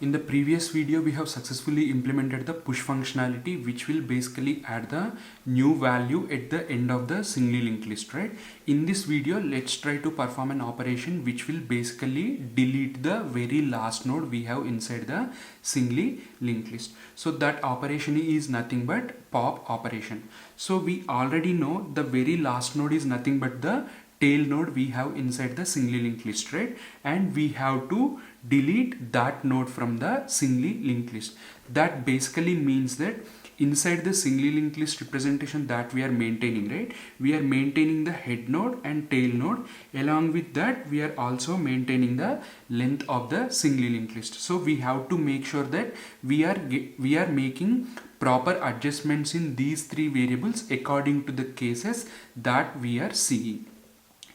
In the previous video, we have successfully implemented the push functionality, which will basically add the new value at the end of the singly linked list, right? In this video, let's try to perform an operation which will basically delete the very last node we have inside the singly linked list. So that operation is nothing but pop operation. So we already know the very last node is nothing but the tail node we have inside the singly linked list, right? And we have to delete that node from the singly linked list. That basically means that inside the singly linked list representation that we are maintaining, right, we are maintaining the head node and tail node. Along with that, we are also maintaining the length of the singly linked list. So we have to make sure that we are making proper adjustments in these three variables according to the cases that we are seeing.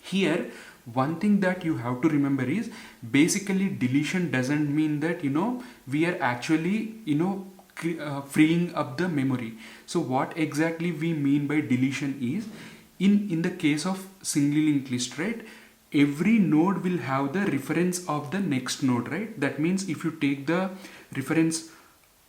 Here, one thing that you have to remember is basically deletion doesn't mean that we are actually freeing up the memory. So what exactly we mean by deletion is in the case of singly linked list, right, every node will have the reference of the next node, right? That means if you take the reference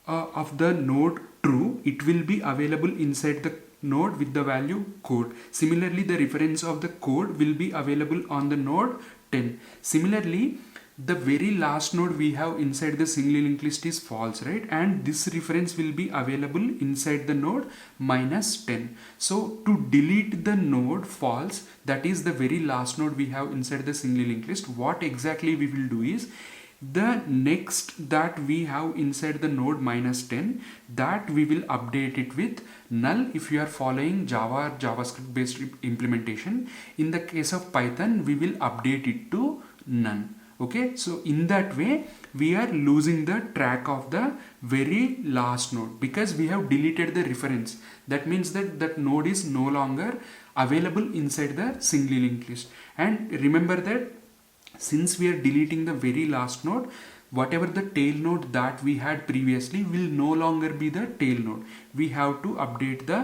of the node true, it will be available inside the node with the value code. Similarly, the reference of the code will be available on the node 10. Similarly, the very last node we have inside the singly linked list is false, right? And this reference will be available inside the node -10. So to delete the node false, that is the very last node we have inside the singly linked list, what exactly we will do is the next that we have inside the node -10, that we will update it with null if you are following Java or JavaScript based implementation. In the case of Python, we will update it to none. Okay, so in that way we are losing the track of the very last node because we have deleted the reference. That means that that node is no longer available inside the singly linked list. And remember that since we are deleting the very last node, whatever the tail node that we had previously will no longer be the tail node. We have to update the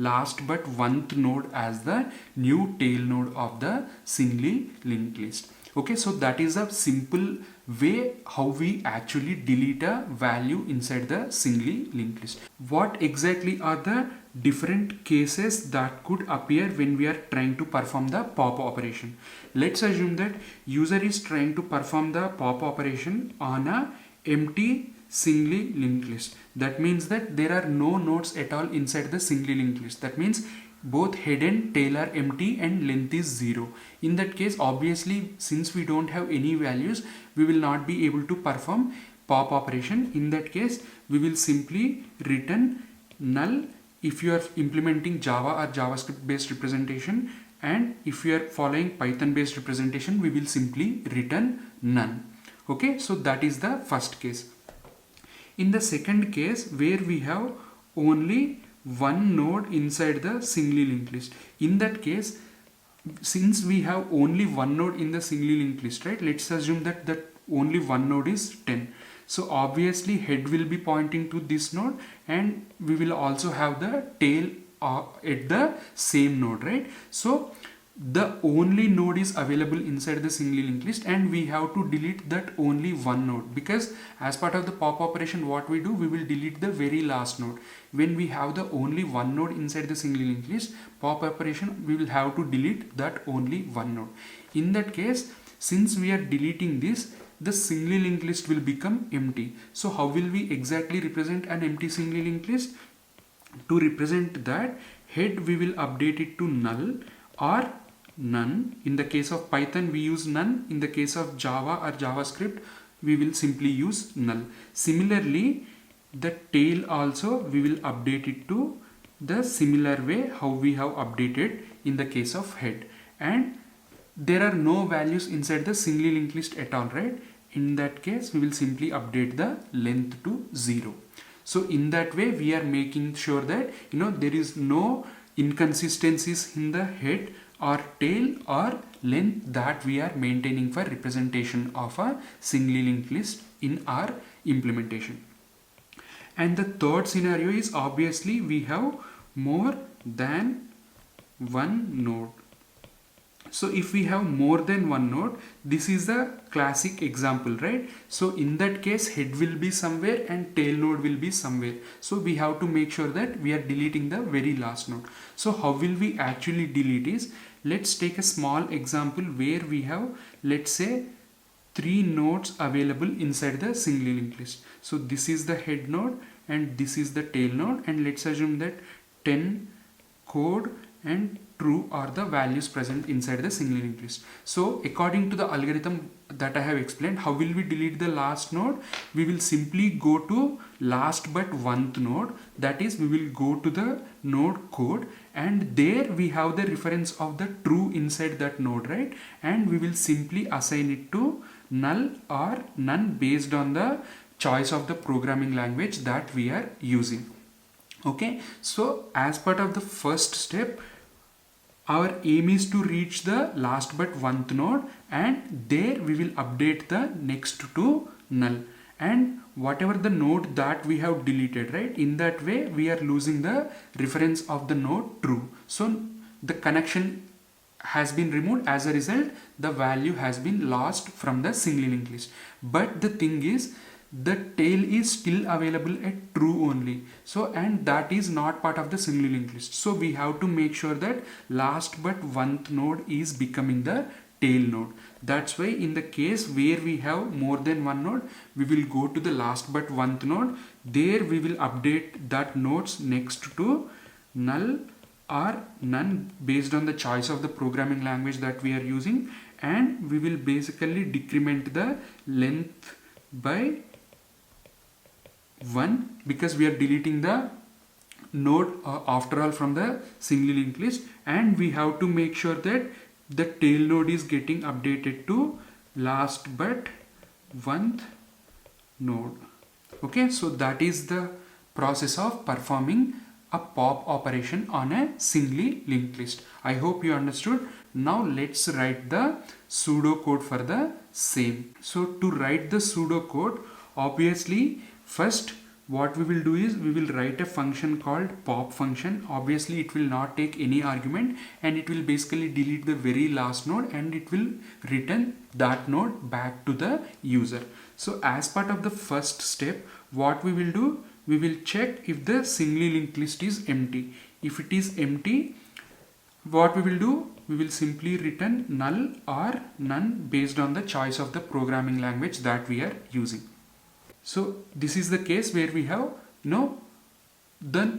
last but 1th node as the new tail node of the singly linked list. Okay, so that is a simple way how we actually delete a value inside the singly linked list. What exactly are the different cases that could appear when we are trying to perform the pop operation? Let's assume that user is trying to perform the pop operation on a empty singly linked list. That means that there are no nodes at all inside the singly linked list. That means both head and tail are empty and length is 0. In that case, obviously, since we don't have any values, we will not be able to perform pop operation. In that case, we will simply return null if you are implementing Java or JavaScript based representation, and if you are following Python based representation, we will simply return none. Okay, so that is the first case. In the second case, where we have only one node inside the singly linked list, in that case, since we have only one node in the singly linked list, right, let's assume that only one node is 10. So obviously head will be pointing to this node and we will also have the tail at the same node, right? So the only node is available inside the singly linked list and we have to delete that only one node, because as part of the pop operation what we do, we will delete the very last node. When we have the only one node inside the singly linked list, pop operation, we will have to delete that only one node. In that case, since we are deleting this, the singly linked list will become empty. So how will we exactly represent an empty singly linked list? To represent that, head we will update it to null or none. In the case of Python we use none. In the case of Java or JavaScript we will simply use null. Similarly, the tail also we will update it to the similar way how we have updated in the case of head. And there are no values inside the singly linked list at all, right? In that case we will simply update the length to 0. So in that way we are making sure that there is no inconsistencies in the head or tail or length that we are maintaining for representation of a singly linked list in our implementation. And the third scenario is obviously we have more than one node. So if we have more than one node, this is the classic example, right? So in that case, head will be somewhere and tail node will be somewhere. So we have to make sure that we are deleting the very last node. So how will we actually delete is, let's take a small example where we have, let's say, 3 nodes available inside the singly linked list. So this is the head node and this is the tail node, and let's assume that 10 code and true are the values present inside the singly linked list. So according to the algorithm that I have explained, how will we delete the last node? We will simply go to last but one node, that is we will go to the node code, and there we have the reference of the true inside that node, right? And we will simply assign it to null or none based on the choice of the programming language that we are using. Okay, so as part of the first step, our aim is to reach the last but one node, and there we will update the next to null, and whatever the node that we have deleted, right, in that way we are losing the reference of the node true. So the connection has been removed. As a result, the value has been lost from the singly linked list. But the thing is, the tail is still available at true only. So, and that is not part of the singly linked list. So we have to make sure that last but one node is becoming the tail node. That's why in the case where we have more than one node, we will go to the last but one node. There we will update that nodes next to null or none based on the choice of the programming language that we are using, and we will basically decrement the length by 1 because we are deleting the node after all from the singly linked list, and we have to make sure that the tail node is getting updated to last but one node. Okay, so that is the process of performing a pop operation on a singly linked list. I hope you understood. Now let's write the pseudocode for the same. So to write the pseudocode, obviously first what we will do is we will write a function called pop function. Obviously it will not take any argument, and it will basically delete the very last node, and it will return that node back to the user. So as part of the first step, what we will do, we will check if the singly linked list is empty. If it is empty, what we will do, we will simply return null or none based on the choice of the programming language that we are using. So this is the case where we have the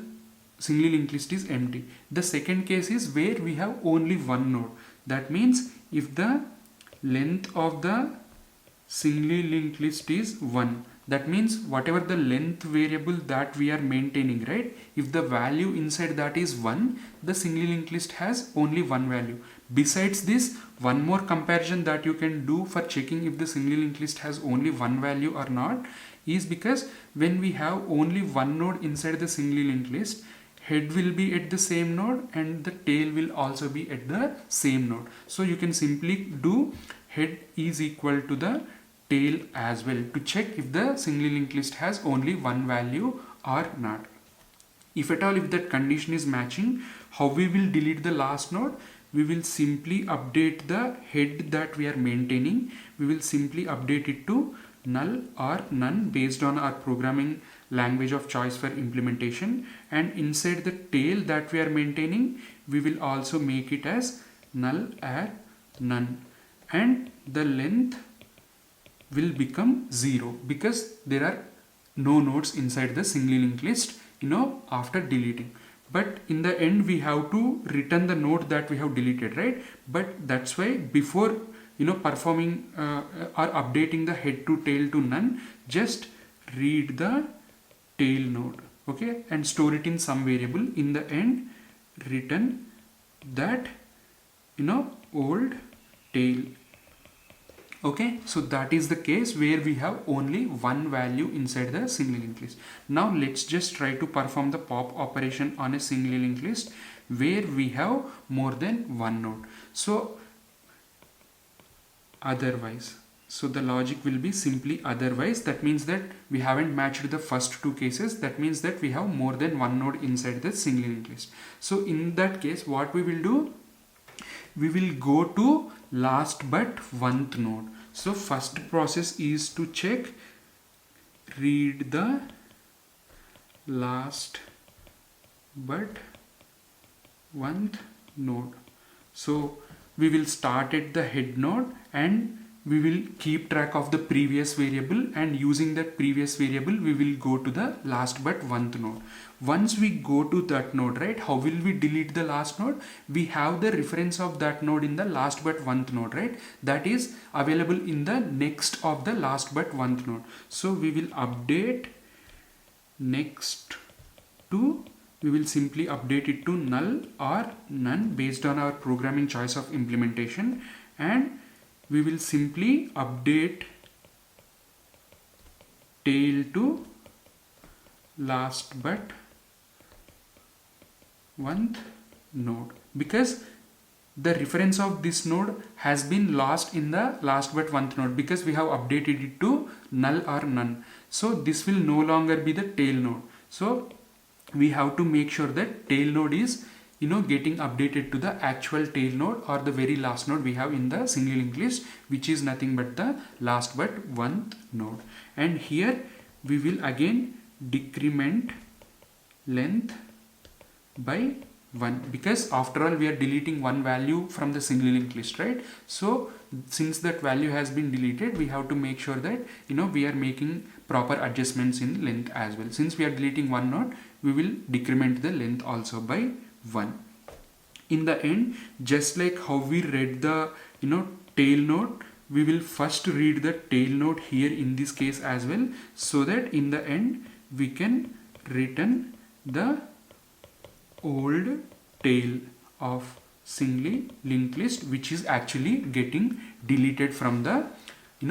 singly linked list is empty. The second case is where we have only one node. That means if the length of the singly linked list is 1, that means whatever the length variable that we are maintaining, right, if the value inside that is 1, the singly linked list has only one value. Besides this, one more comparison that you can do for checking if the singly linked list has only one value or not is because when we have only one node inside the singly linked list, head will be at the same node and the tail will also be at the same node. So you can simply do head is equal to the tail as well to check if the singly linked list has only one value or not. If at all, if that condition is matching, how we will delete the last node? We will simply update the head that we are maintaining. We will simply update it to null or none based on our programming language of choice for implementation, and inside the tail that we are maintaining, we will also make it as null or none, and the length will become 0 because there are no nodes inside the singly linked list after deleting. But in the end we have to return the node that we have deleted, right? But that's why before performing or updating the head to tail to none, just read the tail node, okay, and store it in some variable. In the end, return that old tail. Okay, so that is the case where we have only one value inside the singly linked list. Now let's just try to perform the pop operation on a singly linked list where we have more than one node. So otherwise, so the logic will be simply otherwise. That means that we haven't matched the first two cases. That means that we have more than one node inside the singly linked list. So in that case, what we will do, we will go to last but oneth node. So first process is to check read the last but oneth node. So we will start at the head node and we will keep track of the previous variable, and using that previous variable we will go to the last but oneth node. Once we go to that node, right, how will we delete the last node? We have the reference of that node in the last but oneth node, right? That is available in the next of the last but oneth node. So we will update next to, we will simply update it to null or none based on our programming choice of implementation, and we will simply update tail to last but oneth node, because the reference of this node has been lost in the last but oneth node because we have updated it to null or none. So this will no longer be the tail node. So we have to make sure that tail node is getting updated to the actual tail node or the very last node we have in the single linked list, which is nothing but the last but oneth node. And here we will again decrement length by 1, because after all we are deleting one value from the single linked list, right? So since that value has been deleted, we have to make sure that we are making proper adjustments in length as well. Since we are deleting one node, we will decrement the length also by 1. In the end, just like how we read the tail node, we will first read the tail node here in this case as well, so that in the end we can return the old tail of singly linked list, which is actually getting deleted from the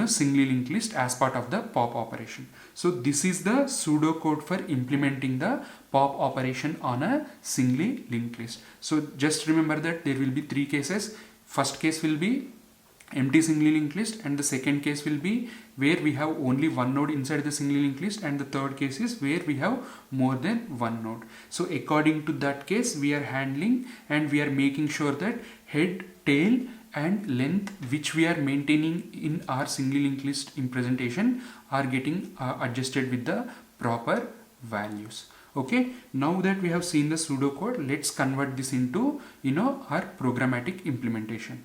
singly linked list as part of the pop operation. So this is the pseudocode for implementing the pop operation on a singly linked list. So just remember that there will be 3 cases. First case will be empty singly linked list, and the second case will be where we have only one node inside the singly linked list, and the third case is where we have more than one node. So according to that case, we are handling and we are making sure that head, tail and length which we are maintaining in our single linked list in presentation are getting adjusted with the proper values. Okay, now that we have seen the pseudocode, let's convert this into our programmatic implementation.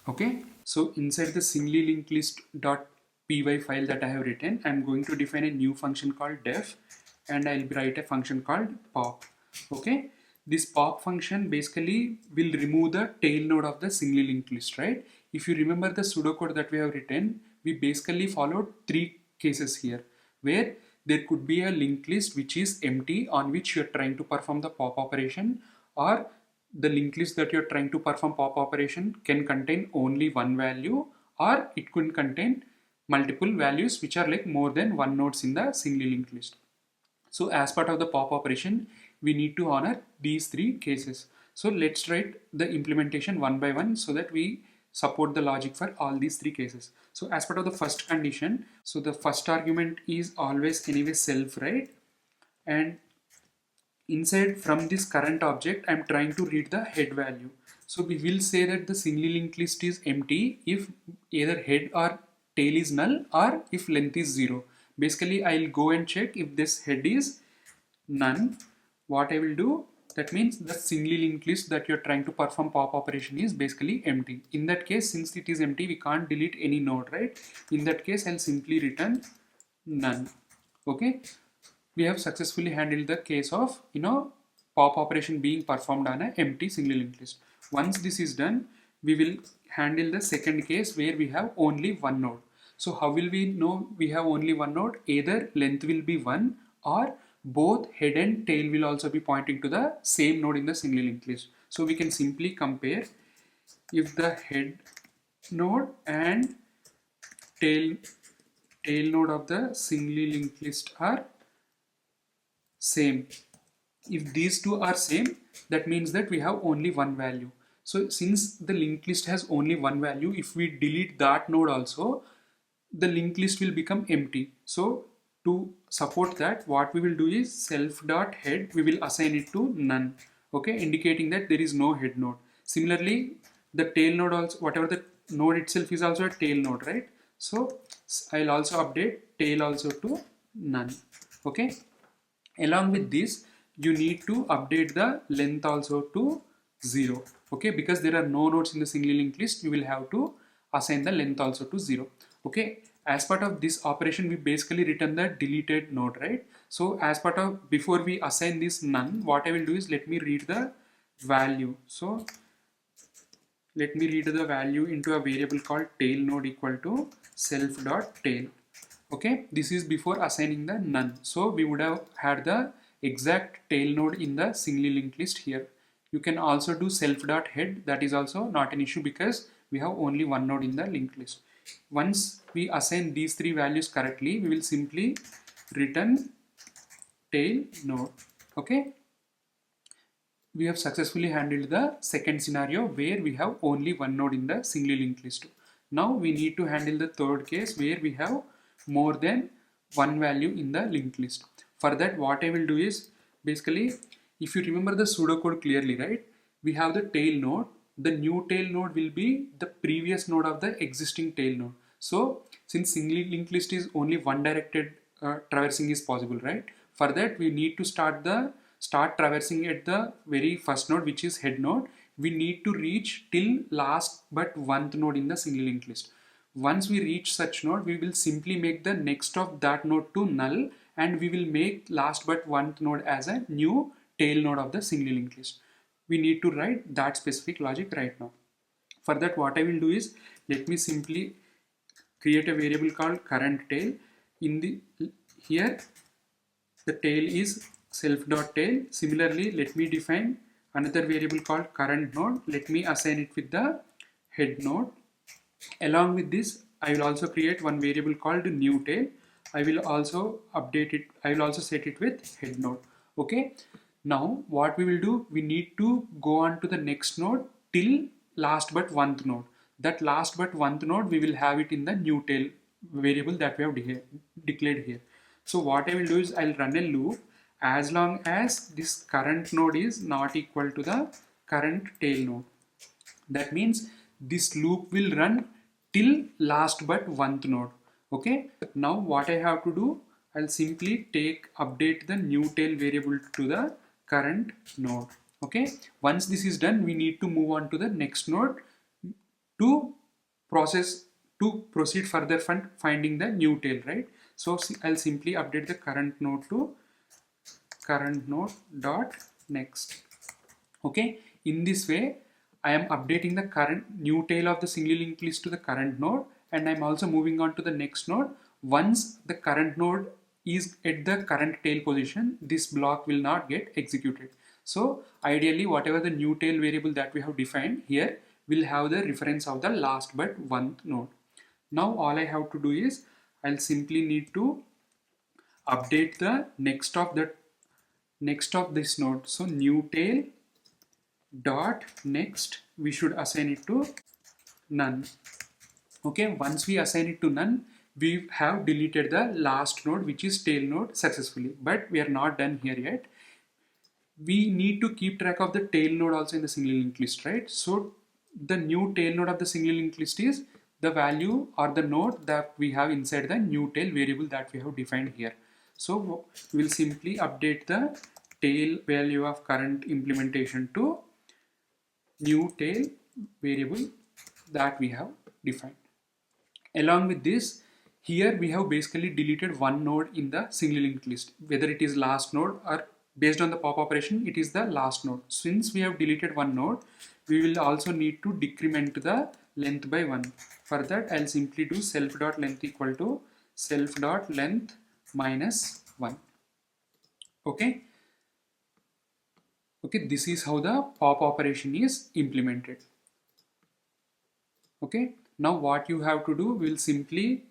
Okay, so inside the singly linked list.py file that I have written, I'm going to define a new function called def, and I'll write a function called pop. Okay, this pop function basically will remove the tail node of the singly linked list, right? If you remember the pseudocode that we have written, we basically followed 3 cases here, where there could be a linked list which is empty on which you're trying to perform the pop operation, or the linked list that you're trying to perform pop operation can contain only one value, or it could contain multiple values which are like more than one nodes in the singly linked list. So as part of the pop operation, we need to honor these 3 cases. So let's write the implementation one by one so that we support the logic for all these 3 cases. So as part of the first condition, so the first argument is always anyway self, right? And inside from this current object, I'm trying to read the head value. So we will say that the singly linked list is empty if either head or tail is null, or if length is 0. Basically, I'll go and check if this head is none. What I will do, that means the singly linked list that you're trying to perform pop operation is basically empty. In that case, since it is empty, we can't delete any node, right? In that case, I'll simply return none. Okay, we have successfully handled the case of pop operation being performed on an empty singly linked list. Once this is done, we will handle the second case where we have only one node. So how will we know we have only one node? Either length will be 1, or both head and tail will also be pointing to the same node in the singly linked list. So we can simply compare if the head node and tail node of the singly linked list are same. If these two are same, that means that we have only one value. So since the linked list has only one value, if we delete that node also, the linked list will become empty. So to support that, what we will do is self.head, we will assign it to none, okay, indicating that there is no head node. Similarly, the tail node also, whatever the node itself is also a tail node, right? So I'll also update tail also to none. Okay, along with this you need to update the length also to 0. Okay, because there are no nodes in the singly linked list, you will have to assign the length also to 0. Okay, as part of this operation we basically return the deleted node, right? So as part of, before we assign this none, what I will do is, let me read the value. So let me read the value into a variable called tail node equal to self dot tail. Okay, this is before assigning the none. So we would have had the exact tail node in the singly linked list here. You can also do self dot head, that is also not an issue because we have only one node in the linked list. Once we assign these three values correctly, we will simply return tail node. Okay, we have successfully handled the second scenario where we have only one node in the singly linked list. Now we need to handle the third case where we have more than one value in the linked list. For that, what I will do is, basically, if you remember the pseudocode clearly, right, we have the tail node. The new tail node will be the previous node of the existing tail node. So since singly linked list is only one directed traversing is possible, right? For that we need to start traversing at the very first node, which is head node. We need to reach till last but one node in the singly linked list. Once we reach such node, we will simply make the next of that node to null, and we will make last but one node as a new tail node of the singly linked list. We need to write that specific logic right now. For that, what I will do is, let me simply create a variable called current tail. In the here the tail is self.tail. Similarly, let me define another variable called current node. Let me assign it with the head node. Along with this, I will also create one variable called new tail. I will also update it. I will also set it with head node. Okay. Now what we will do, we need to go on to the next node till last but one node. That last but one node, we will have it in the new tail variable that we have declared here. So what I will do is, I'll run a loop as long as this current node is not equal to the current tail node. That means this loop will run till last but one node. Okay, now what I have to do, I'll simply update the new tail variable to the current node. Okay, once this is done, we need to move on to the next node to proceed further finding the new tail, right? So I'll simply update the current node to current node dot next. Okay, in this way I am updating the current new tail of the singly linked list to the current node, and I'm also moving on to the next node. Once the current node is at the current tail position, this block will not get executed. So ideally, whatever the new tail variable that we have defined here will have the reference of the last but one node. Now all I have to do is, I'll simply need to update the next of this node. So new tail dot next, we should assign it to none. Okay, once we assign it to none, we have deleted the last node, which is tail node, successfully. But we are not done here yet. We need to keep track of the tail node also in the singly linked list, right? So the new tail node of the singly linked list is the value or the node that we have inside the new tail variable that we have defined here. So we will simply update the tail value of current implementation to new tail variable that we have defined. Along with this, here we have basically deleted one node in the singly linked list, whether it is last node or based on the pop operation, it is the last node. Since we have deleted one node, we will also need to decrement the length by 1. For that, I'll simply do self.length equal to self.length minus 1. Okay. Okay, this is how the pop operation is implemented. Okay, now what you have to do, we'll simply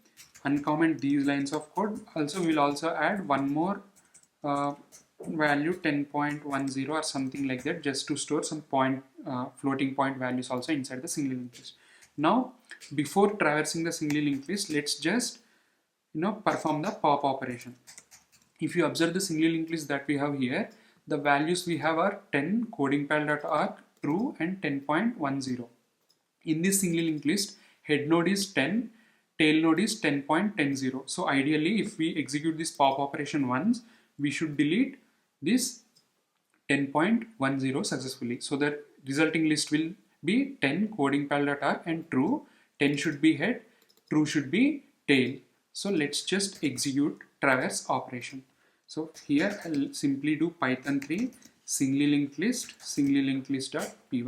uncomment these lines of code. Also, we'll also add one more value 10.10 or something like that, just to store some floating point values also inside the singly linked list. Now, before traversing the singly linked list, let's just perform the pop operation. If you observe the singly linked list that we have here, the values we have are 10 codingpal.arg true and 10.10. In this singly linked list, head node is 10, tail node is 10.10. So ideally, if we execute this pop operation once, we should delete this 10.10 successfully. So the resulting list will be 10 coding pal.r and true, 10 should be head, true should be tail. So let's just execute traverse operation. So here I'll simply do Python 3 singly linked list.py.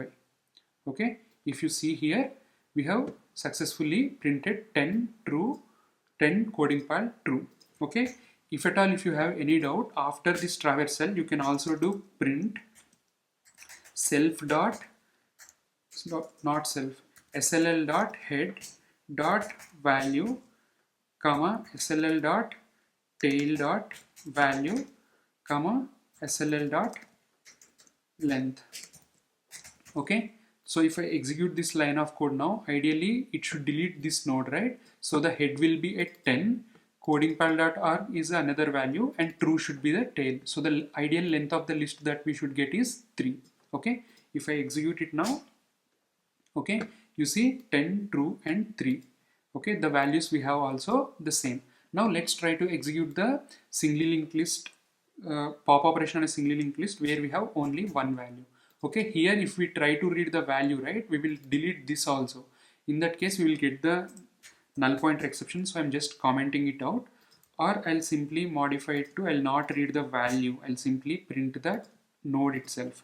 Okay, if you see here, we have successfully printed 10 true, 10 coding pal true. Okay, if at all if you have any doubt after this traversal, you can also do print self dot not self sll dot head dot value comma sll dot tail dot value comma sll dot length. Okay, so if I execute this line of code now, ideally it should delete this node, right? So the head will be at 10, coding pal.r is another value, and true should be the tail. So the ideal length of the list that we should get is 3. Okay, if I execute it now, okay, you see 10 true and 3. Okay, the values we have also the same. Now let's try to execute the singly linked list pop operation on a singly linked list where we have only one value. Okay, here if we try to read the value, right, we will delete this also. In that case, we will get the null pointer exception. So I'm just commenting it out, or I'll simply modify it to I'll not read the value. I'll simply print the node itself.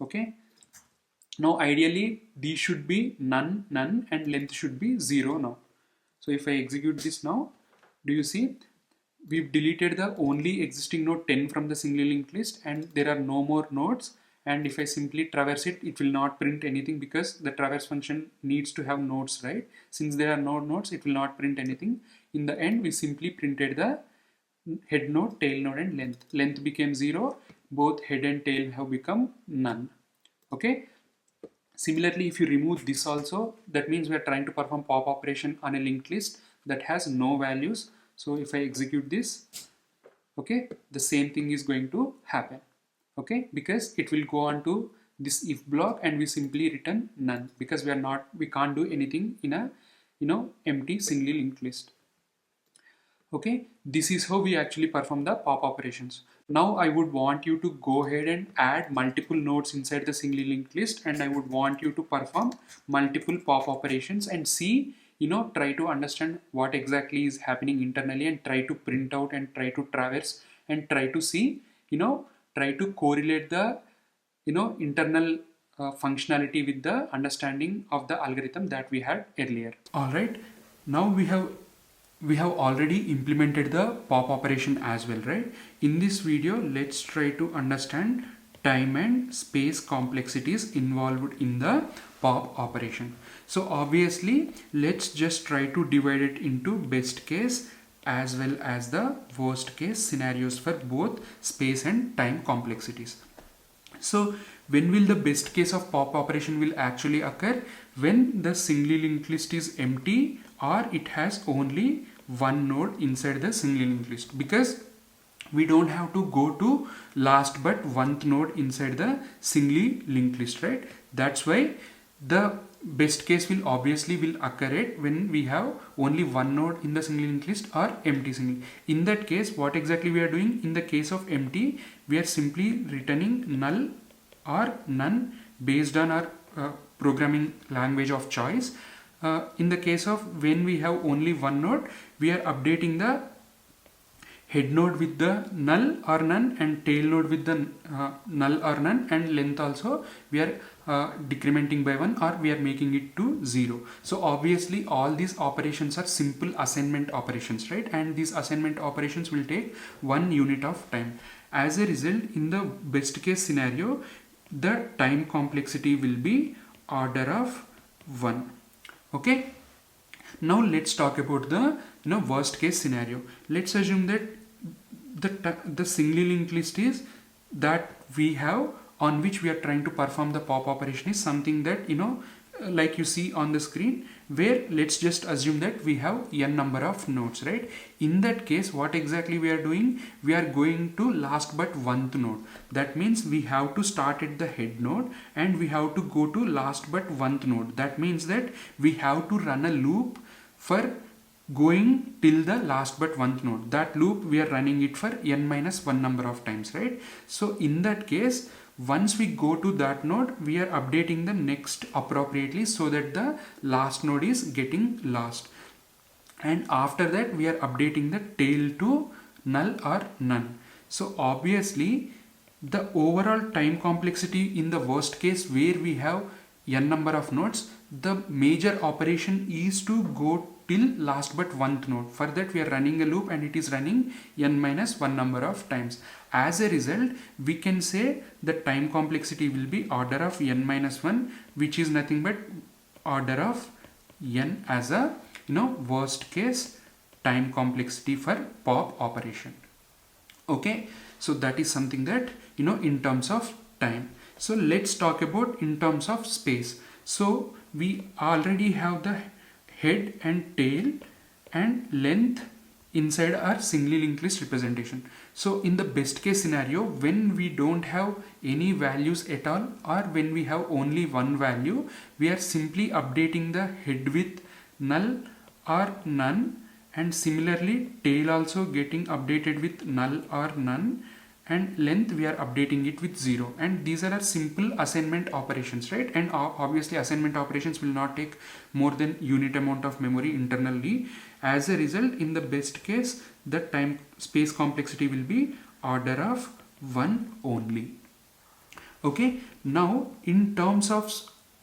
Okay. Now ideally these should be none, none, and length should be 0 now. So if I execute this now, do you see we've deleted the only existing node 10 from the singly linked list, and there are no more nodes. And if I simply traverse it, it will not print anything because the traverse function needs to have nodes, right? Since there are no nodes, it will not print anything. In the end, we simply printed the head node, tail node, and length. Length became 0. Both head and tail have become none. Okay. Similarly, if you remove this also, that means we are trying to perform pop operation on a linked list that has no values. So if I execute this, okay, the same thing is going to happen. Okay, because it will go on to this if block and we simply return none because we can't do anything in a empty singly linked list. Okay, this is how we actually perform the pop operations. Now I would want you to go ahead and add multiple nodes inside the singly linked list, and I would want you to perform multiple pop operations and see, try to understand what exactly is happening internally and try to print out and try to traverse and try to see, try to correlate the internal functionality with the understanding of the algorithm that we had earlier. All right, now we have already implemented the pop operation as well, right? In this video, let's try to understand time and space complexities involved in the pop operation. So obviously, let's just try to divide it into best case as well as the worst case scenarios for both space and time complexities. So when will the best case of pop operation will actually occur? When the singly linked list is empty or it has only one node inside the singly linked list, because we don't have to go to last but one node inside the singly linked list, right? That's why the best case will occur it when we have only one node in the singly linked list or empty singly. In that case, what exactly we are doing? In the case of empty, we are simply returning null or none based on our programming language of choice. In the case of when we have only one node, we are updating the head node with the null or none and tail node with the null or none, and length also we are decrementing by 1 or we are making it to 0. So obviously all these operations are simple assignment operations, right? And these assignment operations will take 1 unit of time. As a result, in the best case scenario, the time complexity will be order of 1. Okay. Now let's talk about the worst case scenario. Let's assume that the singly linked list is that we have on which we are trying to perform the pop operation is something that like you see on the screen, where let's just assume that we have n number of nodes, right? In that case, what exactly we are doing? We are going to last but one node. That means we have to start at the head node and we have to go to last but one node. That means that we have to run a loop for going till the last but one node. That loop we are running it for n minus one number of times, right? So in that case, once we go to that node, we are updating the next appropriately so that the last node is getting last. And after that, we are updating the tail to null or none. So obviously, the overall time complexity in the worst case where we have n number of nodes, the major operation is to go till last but one node. For that, we are running a loop and it is running n minus one number of times. As a result, we can say the time complexity will be order of n minus 1, which is nothing but order of n as a worst case time complexity for pop operation. Okay, so that is something that in terms of time. So let's talk about in terms of space. So we already have the head and tail and length inside our singly linked list representation. So in the best case scenario, when we don't have any values at all, or when we have only one value, we are simply updating the head with null or none, and similarly tail also getting updated with null or none, and length we are updating it with 0. And these are simple assignment operations, right? And obviously assignment operations will not take more than unit amount of memory internally. As a result, in the best case, the time space complexity will be order of 1 only. Okay, now in terms of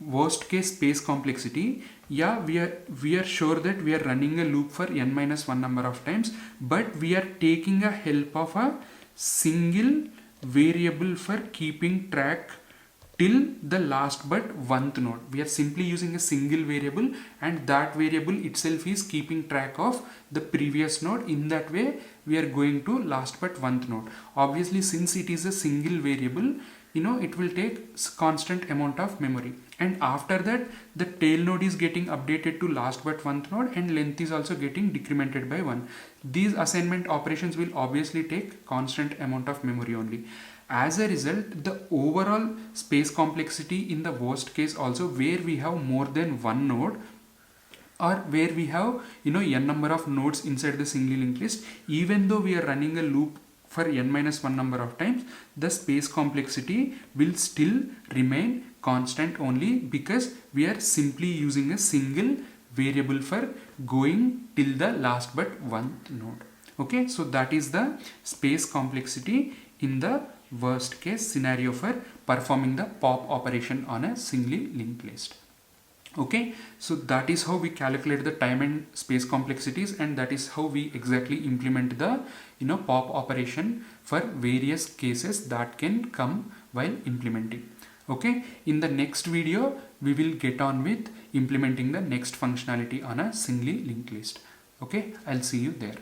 worst case space complexity, yeah, we are sure that we are running a loop for n minus 1 number of times, but we are taking a help of a single variable for keeping track till the last but one node. We are simply using a single variable, and that variable itself is keeping track of the previous node. In that way, we are going to last but one node. Obviously, since it is a single variable, it will take constant amount of memory. And after that, the tail node is getting updated to last but one node, and length is also getting decremented by 1. These assignment operations will obviously take constant amount of memory only. As a result, the overall space complexity in the worst case also, where we have more than one node, or where we have n number of nodes inside the singly linked list, even though we are running a loop for n minus 1 number of times, the space complexity will still remain constant only, because we are simply using a single variable for going till the last but one node. Okay, so that is the space complexity in the worst case scenario for performing the pop operation on a singly linked list. Okay, so that is how we calculate the time and space complexities, and that is how we exactly implement the pop operation for various cases that can come while implementing. Okay, in the next video we will get on with implementing the next functionality on a singly linked list. Okay, I'll see you there.